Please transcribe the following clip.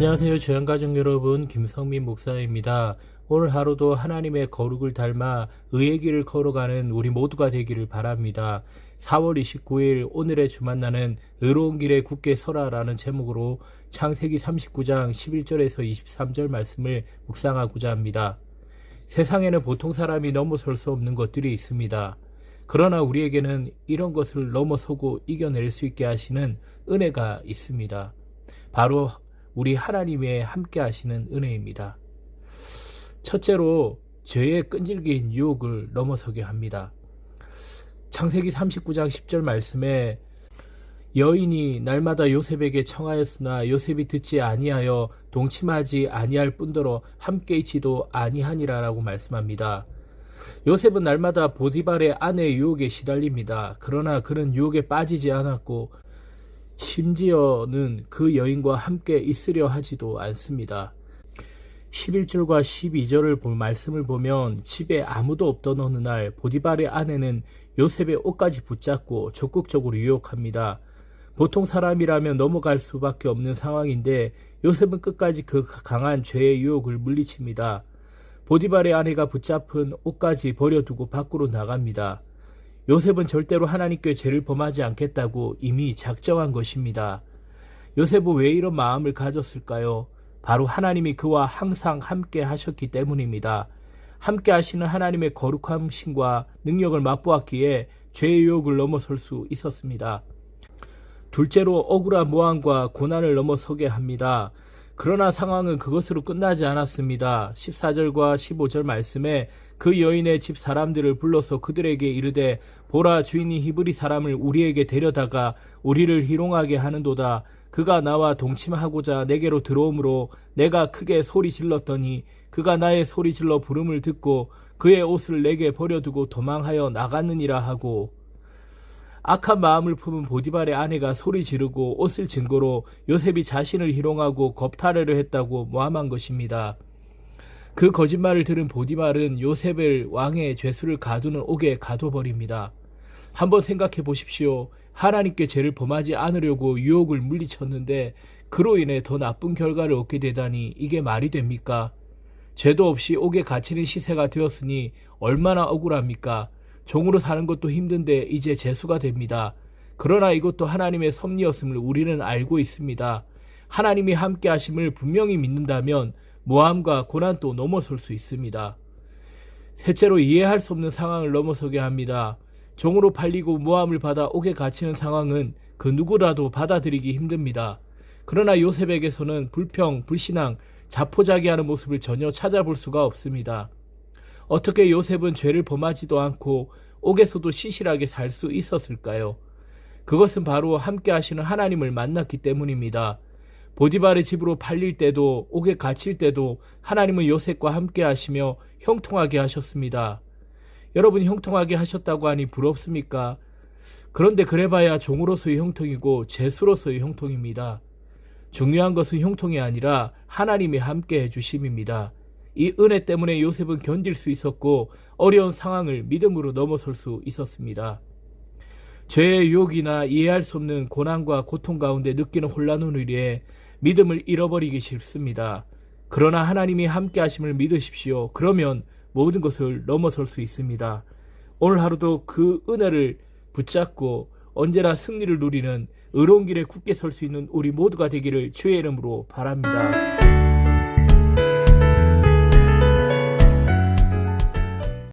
안녕하세요. 주양가족 여러분, 김성민 목사입니다. 오늘 하루도 하나님의 거룩을 닮아 의의 길을 걸어가는 우리 모두가 되기를 바랍니다. 4월 29일 오늘의 주만나는 의로운 길에 굳게 서라라는 제목으로 창세기 39장 11절에서 23절 말씀을 묵상하고자 합니다. 세상에는 보통 사람이 넘어설 수 없는 것들이 있습니다. 그러나 우리에게는 이런 것을 넘어서고 이겨낼 수 있게 하시는 은혜가 있습니다. 바로 우리 하나님의 함께 하시는 은혜입니다. 첫째로 죄의 끈질긴 유혹을 넘어서게 합니다. 창세기 39장 10절 말씀에 여인이 날마다 요셉에게 청하였으나 요셉이 듣지 아니하여 동침하지 아니할 뿐더러 함께 있지도 아니하니라라고 말씀합니다. 요셉은 날마다 보디발의 아내의 유혹에 시달립니다. 그러나 그는 유혹에 빠지지 않았고 심지어는 그 여인과 함께 있으려 하지도 않습니다. 11절과 12절을 말씀을 보면 집에 아무도 없던 어느 날 보디발의 아내는 요셉의 옷까지 붙잡고 적극적으로 유혹합니다. 보통 사람이라면 넘어갈 수밖에 없는 상황인데 요셉은 끝까지 그 강한 죄의 유혹을 물리칩니다. 보디발의 아내가 붙잡은 옷까지 버려두고 밖으로 나갑니다. 요셉은 절대로 하나님께 죄를 범하지 않겠다고 이미 작정한 것입니다. 요셉은 왜 이런 마음을 가졌을까요? 바로 하나님이 그와 항상 함께 하셨기 때문입니다. 함께 하시는 하나님의 거룩하심과 능력을 맛보았기에 죄의 유혹을 넘어설 수 있었습니다. 둘째로 억울한 모함과 고난을 넘어서게 합니다. 그러나 상황은 그것으로 끝나지 않았습니다. 14절과 15절 말씀에 그 여인의 집 사람들을 불러서 그들에게 이르되 보라, 주인이 히브리 사람을 우리에게 데려다가 우리를 희롱하게 하는도다. 그가 나와 동침하고자 내게로 들어오므로 내가 크게 소리 질렀더니 그가 나의 소리 질러 부름을 듣고 그의 옷을 내게 버려두고 도망하여 나갔느니라 하고, 악한 마음을 품은 보디발의 아내가 소리 지르고 옷을 증거로 요셉이 자신을 희롱하고 겁탈하려 했다고 모함한 것입니다. 그 거짓말을 들은 보디발은 요셉을 왕의 죄수를 가두는 옥에 가둬버립니다. 한번 생각해 보십시오. 하나님께 죄를 범하지 않으려고 유혹을 물리쳤는데 그로 인해 더 나쁜 결과를 얻게 되다니 이게 말이 됩니까? 죄도 없이 옥에 갇히는 시세가 되었으니 얼마나 억울합니까? 종으로 사는 것도 힘든데 이제 죄수가 됩니다. 그러나 이것도 하나님의 섭리였음을 우리는 알고 있습니다. 하나님이 함께 하심을 분명히 믿는다면 모함과 고난도 넘어설 수 있습니다. 셋째로 이해할 수 없는 상황을 넘어서게 합니다. 종으로 팔리고 모함을 받아 옥에 갇히는 상황은 그 누구라도 받아들이기 힘듭니다. 그러나 요셉에게서는 불평, 불신앙, 자포자기하는 모습을 전혀 찾아볼 수가 없습니다. 어떻게 요셉은 죄를 범하지도 않고 옥에서도 시실하게 살 수 있었을까요? 그것은 바로 함께 하시는 하나님을 만났기 때문입니다. 보디발의 집으로 팔릴 때도 옥에 갇힐 때도 하나님은 요셉과 함께 하시며 형통하게 하셨습니다. 여러분, 형통하게 하셨다고 하니 부럽습니까? 그런데 그래봐야 종으로서의 형통이고 죄수로서의 형통입니다. 중요한 것은 형통이 아니라 하나님이 함께 해주심입니다. 이 은혜 때문에 요셉은 견딜 수 있었고 어려운 상황을 믿음으로 넘어설 수 있었습니다. 죄의 유혹이나 이해할 수 없는 고난과 고통 가운데 느끼는 혼란을 위해 믿음을 잃어버리기 쉽습니다. 그러나 하나님이 함께 하심을 믿으십시오. 그러면 모든 것을 넘어설 수 있습니다. 오늘 하루도 그 은혜를 붙잡고 언제나 승리를 누리는 의로운 길에 굳게 설 수 있는 우리 모두가 되기를 주의 이름으로 바랍니다.